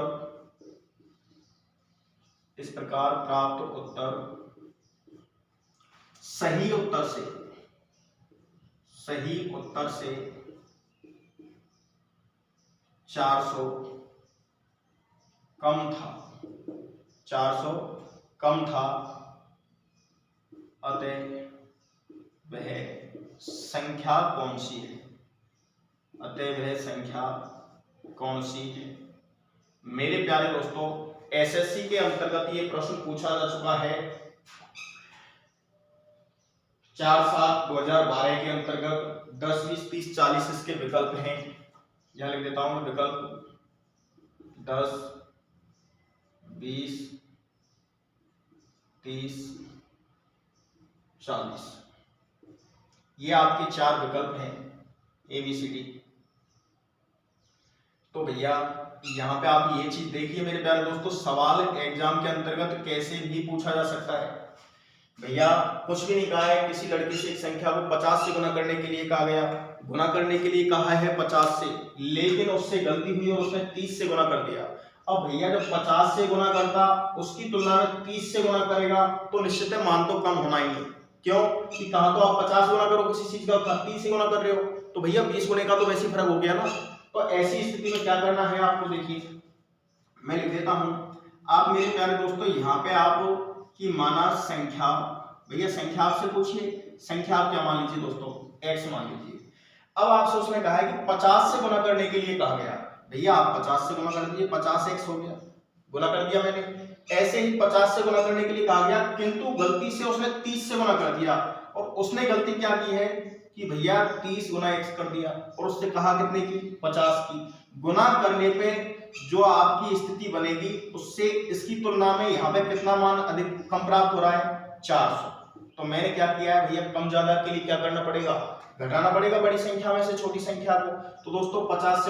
सही उत्तर से 400 कम था, अतः वह संख्या कौन सी है? मेरे प्यारे दोस्तों, एसएससी के अंतर्गत ये प्रश्न पूछा जा चुका है। 4/7/2012 के अंतर्गत 10, 20, 30, 40 इसके विकल्प हैं। यहां लिख देता हूं विकल्प 10, 20, 30, 40। ये आपके 4 विकल्प हैं ABCD। तो भैया यहाँ पे आप ये चीज देखिए मेरे प्यारे दोस्तों, सवाल एग्जाम के अंतर्गत कैसे भी पूछा जा सकता है। भैया कुछ भी नहीं कहा है, किसी लड़के से एक संख्या को 50 से गुना करने के लिए कहा गया, गुना करने के लिए कहा है 50 से, लेकिन उससे गलती हुई और उसने 30 से गुना कर दिया। अब भैया जब 50 से गुना करता उसकी तुलना में 30 से गुना करेगा तो निश्चित है मान तो कम होना ही है। क्यों कि कहा तो आप 50 गुना करो किसी चीज का, 30 से गुना कर रहे हो, तो भैया 20 गुने का तो वैसे फर्क हो गया ना। तो ऐसी स्थिति में क्या करना है आपको, देखिए मैं लिख देता हूं। आप मेरे प्यारे दोस्तों यहाँ पे आप की माना संख्या, भैया संख्या आपसे पूछिए, संख्या आप क्या मान लीजिए दोस्तों, x मान लीजिए। अब आपसे उसने कहा है कि 50 से गुना करने के लिए कहा गया, भैया आप 50 से गुना कर दीजिए, 50x हो गया, गुना कर दिया मैंने। ऐसे ही 50 से गुना करने के लिए कहा गया, किंतु गलती से उसने 30 से गुना कर दिया, और उसने गलती क्या की है कि भैया 30 गुना x कर दिया, और उससे कहा कितने की, 50 की। गुना करने पे जो आपकी स्थिति बनेगी उससे इसकी तुलना में यहाँ पे कितना मान अधिक कम प्राप्त हो रहा है, 400। तो मैंने क्या किया है भैया, कम ज्यादा के लिए क्या करना पड़ेगा, घटाना पड़ेगा बड़ी संख्या में से छोटी संख्या को। तो दोस्तों 50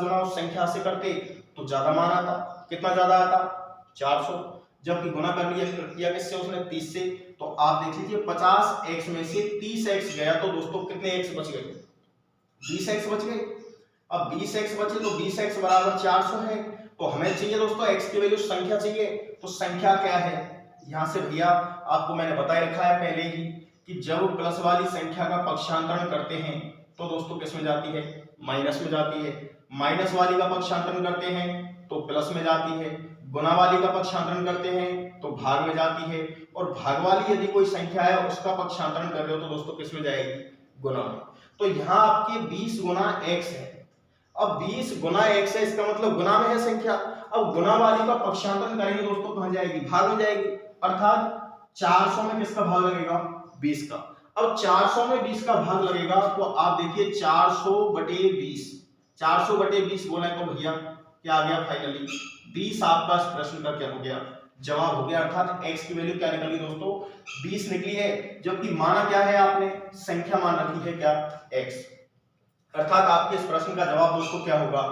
गुना उस संख्या से करते तो ज्यादा मान आता, कितना ज्यादा आता, 400। जबकि गुना कर किया किससे उसने, 30 से। तो आप देख लीजिए 50x में से 30x गया तो दोस्तों कितने x बच गए, 20x बच गए। अब 20x बचे तो 20x बराबर 400 है। तो हमें चाहिए दोस्तों x की वैल्यू, संख्या चाहिए। तो संख्या क्या है, यहां से भैया आपको मैंने बता रखा है पहले ही कि जब प्लस वाली संख्या का पक्षांतरण करते हैं तो दोस्तों किस में जाती है, माइनस में जाती है। माइनस वाली का पक्षांतरण करते हैं तो प्लस में जाती है। गुना वाली का पक्षांतरण करते हैं तो भाग में जाती है। और भाग वाली यदि कोई संख्या है उसका पक्षांतरण कर रहे हो तो दोस्तों किस में जाएगी, गुना में। तो यहाँ आपके 20 गुना x है। अब 20 गुना x है, इसका मतलब गुना में है संख्या। अब गुना वाली का पक्षांतरण करेंगे दोस्तों, कहां जाएगी, भाग में जाएगी। अर्थात 400 में किसका भाग लगेगा, 20 का। अब 400 में 20 का भाग लगेगा तो आप देखिए 400/20, 400/20 बोला तो भैया क्या आ गया, फाइनली 20 आपका इस प्रश्न का क्या हो गया, जवाब हो गया। अर्थात x की वैल्यू क्या निकली दोस्तों, 20 निकली है। जबकि माना क्या है आपने, संख्या मान रखी है क्या, x। अर्थात आपके इस प्रश्न का जवाब दोस्तों क्या होगा,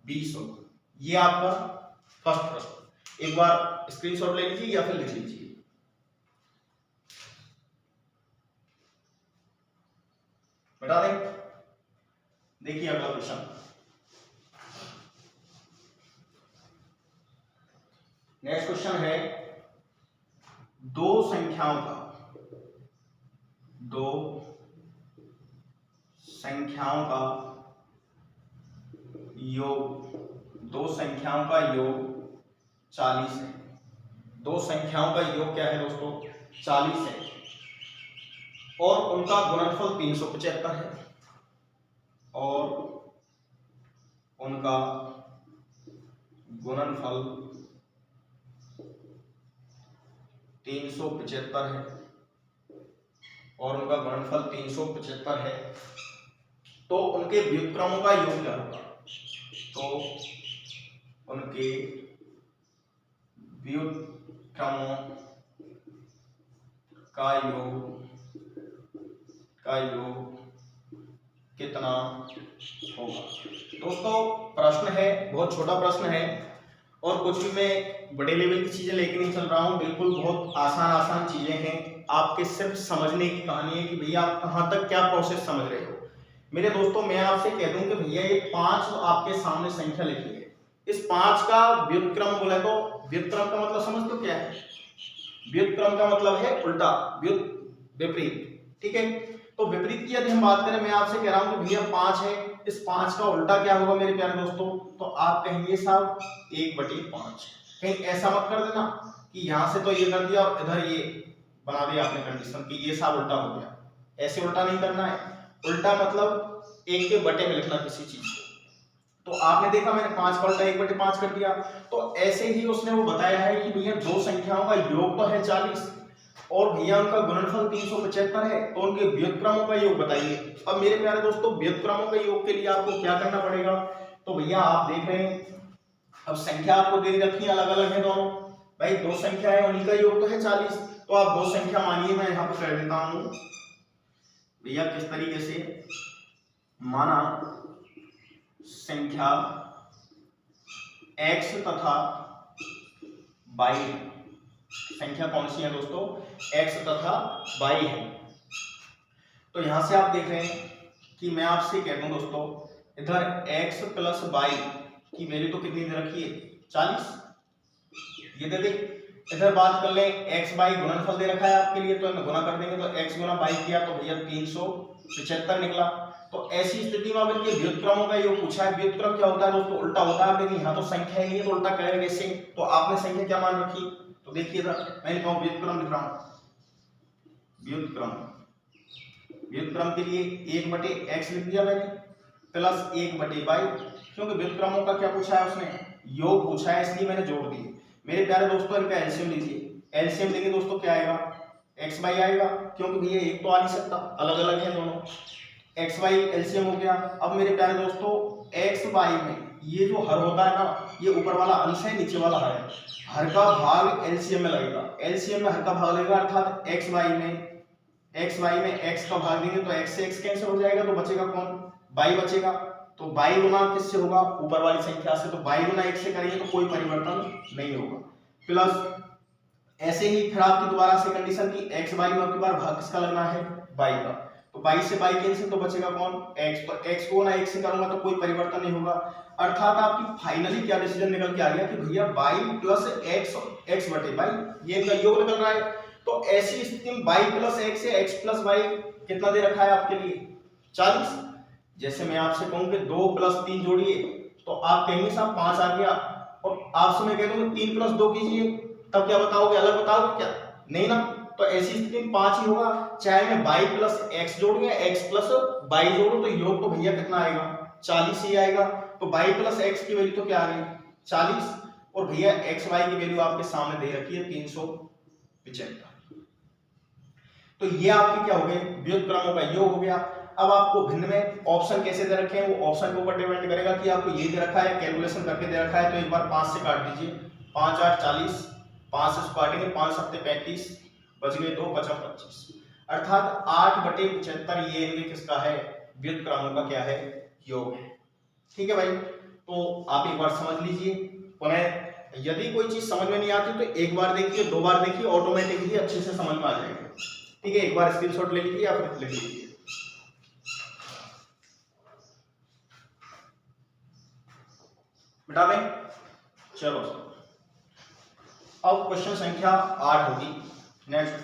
20 होगा। ये आपका फर्स्ट प्रश्न, एक बार स्क्रीनशॉट ले लीजिए या फिर लिख लीजिए। बता दें, देखिए अगला क्वेश्चन। नेक्स्ट क्वेश्चन है, दो संख्याओं का योग, दो संख्याओं का योग 40 है। दो संख्याओं का योग क्या है दोस्तों, 40 है। और उनका गुणनफल 375 है। और उनका गुणनफल 375 है। और उनका गुणनफल 375 है। तो उनके व्युत्क्रमों का योग क्या होगा, तो उनके व्युत्क्रमों का योग कितना होगा। दोस्तों प्रश्न है, बहुत छोटा प्रश्न है और कुछ भी मैं बड़े लेवल की चीजें लेके नहीं चल रहा हूँ, बिल्कुल बहुत आसान चीजें हैं। आपके सिर्फ समझने की कहानी है कि भैया आप कहाँ तक क्या प्रोसेस समझ रहे हो। मेरे दोस्तों मैं आपसे कह दूं कि भैया ये 5 आपके सामने संख्या लिखी है, इस 5 का व्युत्क्रम बोले तो व्युत्क्रम का मतलब समझते हो क्या है? व्युत्क्रम का मतलब है उल्टा, विपरीत, ठीक है। तो विपरीत की यदि हम बात करें, मैं आपसे कह रहा हूं कि भैया 5 है, इस 5 का उल्टा क्या होगा मेरे प्यारे दोस्तों? तो आप कहेंगे साहब 1/5। कहीं ऐसा मत कर देना कि यहां से तो ये कर दिया और इधर ये बना दिया आपने कंडीशन कि ये साहब उल्टा हो गया। ऐसे उल्टा नहीं करना है, उल्टा मतलब 1 के बटे में लिखना किसी चीज को। तो आपने देखा मैंने 5 का उल्टा 1/5 कर दिया। तो ऐसे ही उसने वो बताया है कि भैया दो संख्याओं का योग तो है 40 और भैया उनका गुणनफल 375 है, तो उनके व्युत्क्रमों का योग बताइए। अब मेरे प्यारे दोस्तों व्युत्क्रमों के योग के लिए आपको क्या करना पड़ेगा? तो भैया आप देख रहे हैं अब संख्या आपको दे रखी है, अलग अलग है दोनों, भाई दो संख्या है उन्हीं का योग तो है 40, तो आप दो संख्या मानिए, मैं यहाँ पर कर देता हूं भैया किस तरीके से। माना संख्या x तथा y, संख्या कौन सी है दोस्तों? x तथा y है। तो यहां से आप देख रहे हैं कि मैं आपसे कह दूं दोस्तों, इधर x प्लस y की वैल्यू तो कितनी दे रखी है? 40, ये दे दे। इधर बात कर लें x y गुणनफल दे रखा है आपके लिए, तो हम गुणा कर देंगे, तो x गुना y किया तो भैया 375 निकला। तो ऐसी स्थिति में अब इनके व्युत्क्रमों का योग पूछा है। व्युत्क्रम क्या होता है दोस्तों? उल्टा होता है, लेकिन यहाँ तो संख्या ही है तो उल्टा करेंगे कैसे? तो आपने संख्या क्या मान रखी? तो देखिए इधर मैं लिख रहा हूं व्युत्क्रम, लिख रहा हूं व्युत्क्रम। व्युत्क्रम के लिए 1/x लिख दिया मैंने प्लस 1/y, क्योंकि व्युत्क्रमों का क्या पूछा है उसने? योग पूछा है, इसलिए मैंने जोड़ दिए। मेरे प्यारे दोस्तों इनका एलसीएम लीजिए, एलसीएम लेंगे दोस्तों क्या आएगा? एक्स वाई आएगा, क्योंकि भैया एक तो आ नहीं सकता, अलग अलग है दोनों। एक्स वाई एलसीएम हो गया। अब मेरे प्यारे दोस्तों एक्स वाई में ये जो हर होता है ना, ये ऊपर वाला अंश है, नीचे वाला हर है, हर का भाग एलसीएम में लगेगा। एलसीएम में हर का भाग लगेगा, अर्थात एक्स वाई में एक्स का भाग देंगे तो एक्स से एक्स कैंसिल हो जाएगा, तो बचेगा कौन? वाई बचेगा। तो बाई गुना किससे होगा? ऊपर वाली संख्या से। तो बाई गुना एक से करेंगे तो कोई परिवर्तन नहीं होगा। प्लस ऐसे ही फिर आपकी दोबारा से कंडीशन की एक्स बाई में आपकी बार भाग किसका लगना है? बाई का। तो बाई से बाई कैंसिल, तो बचेगा कौन? एक्स। तो एक्स को ना एक से करूंगा तो कोई परिवर्तन नहीं होगा। अर्थात आपकी फाइनली क्या डिसीजन निकल के आ गया कि भैया बाई प्लस एक्स बटे बाई, ये इनका योग निकल रहा है। तो ऐसी स्थिति में बाई प्लस एक्स है, एक्स प्लस बाई कितना दे रखा है आपके लिए? 40। जैसे मैं आपसे कहूं कि 2 प्लस 3 जोड़िए, तो आप कहेंगे साहब 5 आ गया, और आपसे मैं कह दूंगा 3 प्लस 2 कीजिए, तब क्या बताओगे? अलग बताओगे क्या? नहीं ना। तो ऐसी स्थिति में 5 ही होगा, चाहे मैं बाई प्लस एक्स जोड़ू या एक्स प्लस बाई जोड़ू, तो योग तो भैया कितना आएगा? 40 ही आएगा। तो बाई प्लस एक्स की वैल्यू तो क्या आ गई? 40, और भैया एक्स वाई की वैल्यू आपके सामने दे रखी है 375। तो ये आपके क्या हो गए? व्युत्क्रमों का योग हो गया। अब आपको भिन्न में ऑप्शन कैसे दे रखे हैं, वो ऑप्शन के ऊपर डिपेंड करेगा कि आपको ये दे रखा है, कैलकुलेशन करके दे रखा है, तो एक बार 5 से काट दीजिए, 5 8 40, 5 से काटेंगे 5 7 35, बच गए 2 5 25, अर्थात 8/75 ये इनके किसका है? व्युत्क्रमों का क्या है? योग है। ठीक है भाई, तो आप एक बार समझ लीजिए। पुनः यदि कोई चीज समझ में नहीं आती तो एक बार देखिए, 2 बार देखिए, ऑटोमेटिकली अच्छे से समझ में आ जाएगा। ठीक है, एक बार स्क्रीनशॉट ले लीजिए या फिर लिख लीजिए। बिठा दें, चलो अब क्वेश्चन संख्या 8 होगी। नेक्स्ट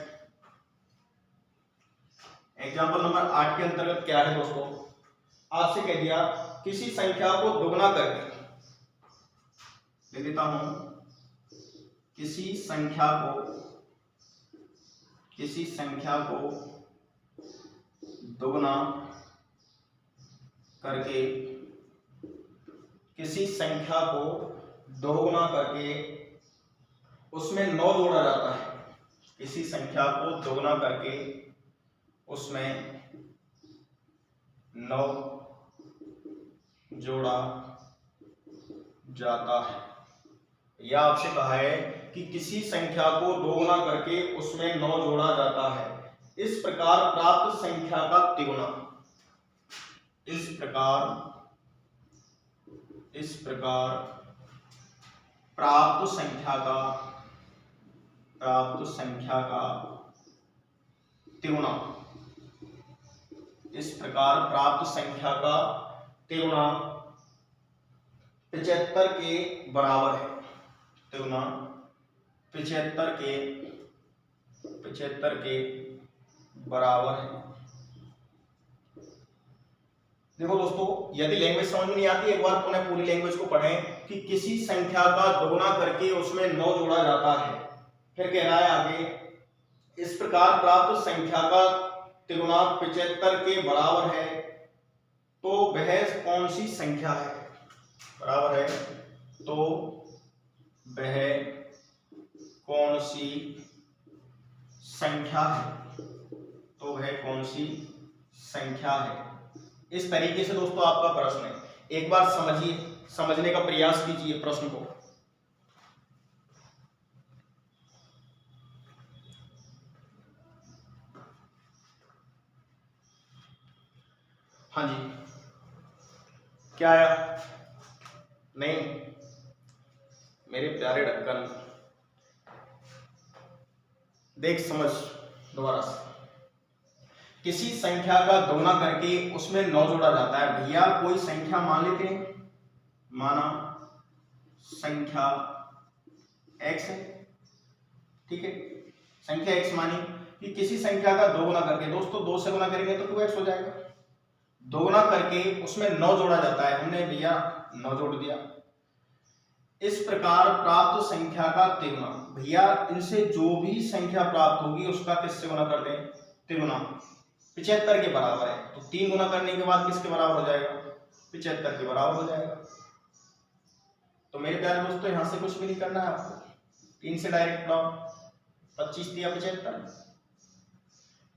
एग्जांपल नंबर 8 के अंतर्गत क्या है दोस्तों? आपसे कह दिया किसी संख्या को दोगुना करके, ले देता हूं, किसी संख्या को दोगुना करके, किसी संख्या को दोगुना करके उसमें 9 जोड़ा जाता है। किसी संख्या को दोगुना करके उसमें 9 जोड़ा जाता है। यह आपसे कहा है कि किसी संख्या को 2 गुना करके उसमें 9 जोड़ा जाता है। इस प्रकार प्राप्त संख्या का तिगुना, इस प्रकार प्राप्त संख्या का तिगुना, इस प्रकार प्राप्त संख्या का तिगुना 75 के बराबर है। तिगुना 75 के बराबर है। देखो दोस्तों, यदि लैंग्वेज समझ में नहीं आती, एक बार पुनः पूरी लैंग्वेज को पढ़ें कि किसी संख्या का दोगुना करके उसमें 9 जोड़ा जाता है। फिर कह रहा है आगे, इस प्रकार प्राप्त संख्या का तिगुना 75 के बराबर है, तो वह कौन सी संख्या है? बराबर है तो वह कौन सी संख्या है? तो वह कौन सी संख्या है? इस तरीके से दोस्तों आपका प्रश्न है। एक बार समझिए, समझने का प्रयास कीजिए प्रश्न को। हाँ जी, क्या आया? नहीं, मेरे प्यारे ढक्कन, देख समझ दोबारा से। किसी संख्या का दोगुना करके उसमें 9 जोड़ा जाता है। भैया कोई संख्या मान लेते हैं, माना संख्या x है, ठीक है, संख्या x मानी कि किसी संख्या का दोगुना करके, दोस्तों 2 से गुना करेंगे तो 2x हो जाएगा। दोगुना करके उसमें 9 जोड़ा जाता है, हमने भैया 9 जोड़ दिया। इस प्रकार प्राप्त संख्या का तिगुना, भैया इनसे जो भी संख्या प्राप्त होगी उसका किससे गुना कर दें? तिगुना 75 के बराबर है, तो 3 गुना करने के बाद किसके बराबर हो जाएगा? 75 के बराबर हो जाएगा। तो मेरे प्यारे दोस्तों, यहां से कुछ भी नहीं करना है आपको, 3 से डायरेक्ट लाओ, 25 दिया 75।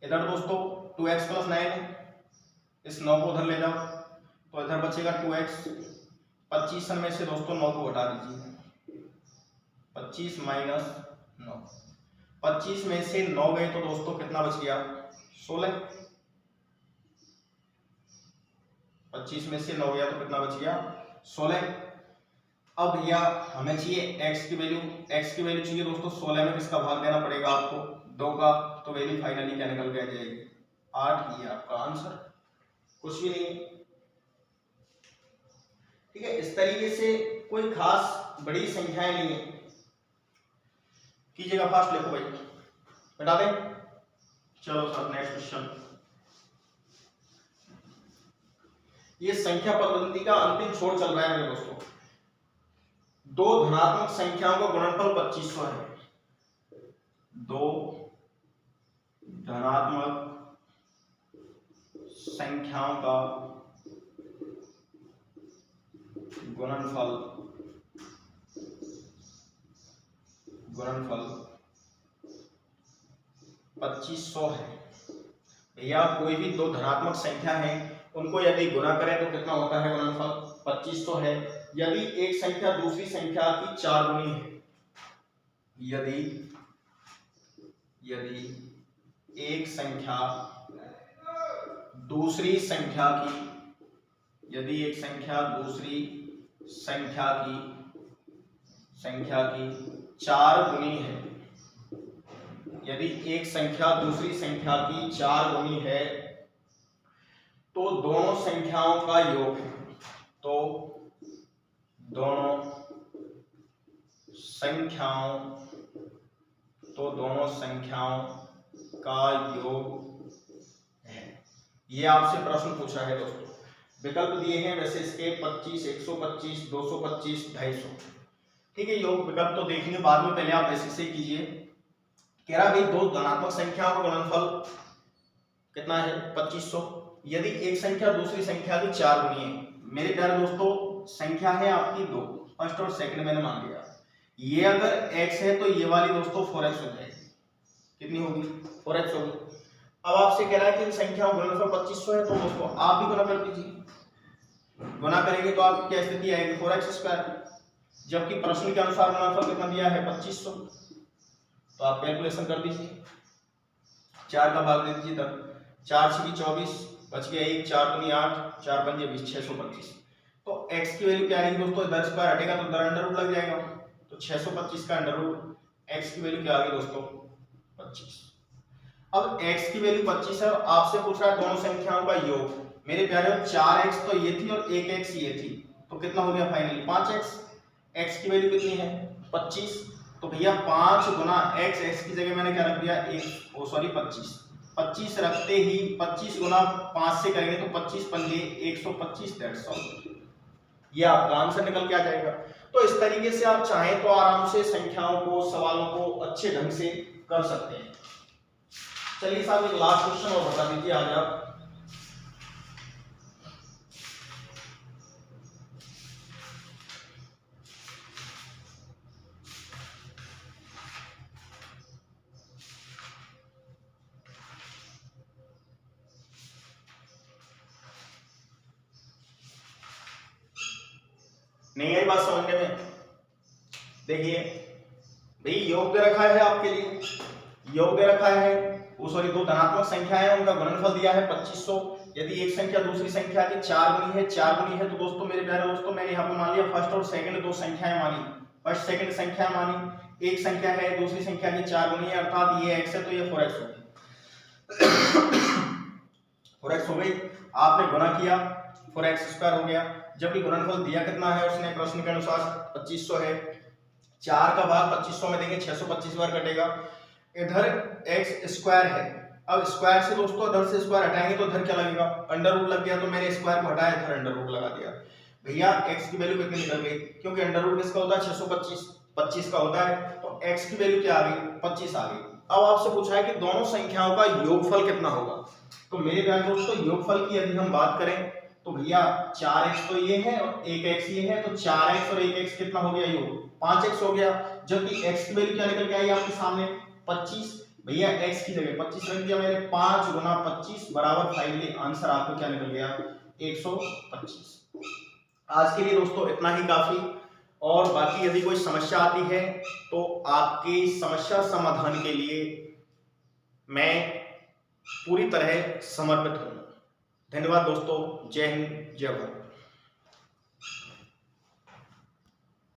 इधर दोस्तों 2x + 9 है, इस 9 को उधर ले जाओ तो इधर बचेगा 2x। 25 में से दोस्तों 9 को हटा दीजिए, 25 - 9, 25 में से 9 गए तो दोस्तों कितना बच गया? 16। 25 में से 9 गया तो कितना बच गया? 16। अब भैया हमें चाहिए x की वैल्यू, x की वैल्यू चाहिए दोस्तों 16 में किसका भाग देना पड़ेगा आपको? 2 का, तो वैल्यू फाइनली क्या निकल के आ जाएगी? 8। ये आपका आंसर, कुछ भी नहीं, ठीक है। इस तरीके से कोई खास बड़ी संख्याएं नहीं है। कीजिएगा फास्ट, लिखो भाई, बता दें। चलो सर नेक्स्ट क्वेश्चन। ये संख्या पद्धति का अंतिम छोर चल रहा है मेरे दोस्तों। 2 धनात्मक संख्याओं का गुणनफल 2500 है। 2 धनात्मक संख्याओं का गुणनफल 2500 है। भैया कोई भी 2 धनात्मक संख्या है, उनको यदि गुना करें तो कितना होता है? गुणनफल 2500 है। यदि एक संख्या दूसरी संख्या की 4 गुनी है, यदि एक संख्या दूसरी संख्या की, यदि एक संख्या दूसरी संख्या की 4 गुनी है, यदि एक संख्या दूसरी संख्या की 4 गुनी है, तो दोनों संख्याओं का योग है। तो दोनों संख्याओं का योग है। ये आपसे प्रश्न पूछा है दोस्तों। विकल्प दिए हैं वैसे इसके 25, 125, 225, 250, ठीक है। योग विकल्प तो देखेंगे बाद में, पहले आप बेसिक से कीजिए। कह रहा भाई 2 धनात्मक संख्याओं का गुणनफल कितना है? 2500। यदि एक संख्या दूसरी संख्या की 4 गुनी है। मेरे प्यारे दोस्तों, संख्या है आपकी 2, फर्स्ट और सेकंड मैंने मान लिया। ये अगर x है तो ये वाली दोस्तों 4x हो जाएगी। कितनी होगी? 4x होगी। अब आपसे कह रहा है कि इन संख्याओं का गुणनफल 2500 है, तो दोस्तों आप भी गुना कर दीजिए। गुना करेंगे तो आपकी क्या स्थिति आएगी? 4x²। जबकि प्रश्न के अनुसार गुणनफल कितना दिया है 2500। तो आप कैलकुलेशन कर दीजिए, 4 का भाग दे दीजिए 10, 4 छकी 24, बच गया 1, 4 दूनी 8, 4 पंजे 20, 625। तो x की वैल्यू क्या आएगी दोस्तों, इधर स्क्वायर हटेगा तो इधर अंडर रूट लग जाएगा, तो 625 का अंडर रूट, x की वैल्यू क्या आ गई दोस्तों 25। अब x की वैल्यू 25 है और आपसे पूछ रहा है दोनों संख्याओं का योग। मेरे प्यारे 4x तो ये थी और 1x ये थी, तो कितना हो गया फाइनली 5x। x की वैल्यू कितनी है 25, तो भैया 5 गुना x, x की जगह मैंने क्या रख दिया 25 रखते ही 25 गुना 5 से करेंगे तो 25 पंजे 125, दैट्स ऑल। ये आपका आंसर निकल के आ जाएगा। तो इस तरीके से आप चाहें तो आराम से संख्याओं को, सवालों को अच्छे ढंग से कर सकते हैं। चलिए साहब एक लास्ट क्वेश्चन और बता दीजिए आज आप। नहीं आई बात समझने में? देखिए भाई योग दे रखा है आपके लिए, योग दे रखा है, वो सॉरी दो धनात्मक संख्या है, उनका गुणनफल दिया है 2500। यदि एक संख्या दूसरी संख्या की 4 गुनी है तो दोस्तों मेरे प्यारे दोस्तों मैंने यहाँ पे मान लिया फर्स्ट और सेकंड दो संख्याएं मानी, फर्स्ट सेकंड संख्या मानी, एक संख्या है दूसरी संख्या की 4 गुनी है, अर्थात ये x है तो ये 4x हो गई 4x हो गई। आपने गुणा किया 4x स्क्वायर हो गया, जबकि गुणनफल दिया कितना है उसने प्रश्न के अनुसार 2500 है। 4 का भाग 2500 में देंगे 625 बार कटेगा, इधर x स्क्वायर है। अब स्क्वायर से दोस्तों इधर से स्क्वायर हटाएंगे तो इधर क्या लगेगा अंडर रूट लग गया, तो मैंने स्क्वायर को हटाया इधर अंडर रूट लगा दिया। भैया x की वैल्यू कितनी निकल गई, क्योंकि अंडर रूट किसका होता है 625, 25 का होता है, तो x की वैल्यू क्या आ गई 25 आ गई। अब आपसे पूछा है कि दोनों संख्याओं का योगफल कितना होगा, तो मेरे प्यारे दोस्तों योगफल की यदि हम बात करें तो भैया 4x तो ये है और 1x ये है, तो 4x और 1x कितना हो गया योग 5x हो गया, जबकि x की वैल्यू क्या निकल के आई आपके सामने 25। भैया x की जगह 25 रख दिया मैंने, 5 गुना 25 बराबर फाइनली आंसर आपको क्या निकल गया 125। आज के लिए दोस्तों इतना ही काफी, और बाकी यदि कोई समस्या आती है तो आपकी समस्या समाधान के लिए मैं पूरी तरह समर्पित हूं। धन्यवाद दोस्तों, जय हिंद जय भारत।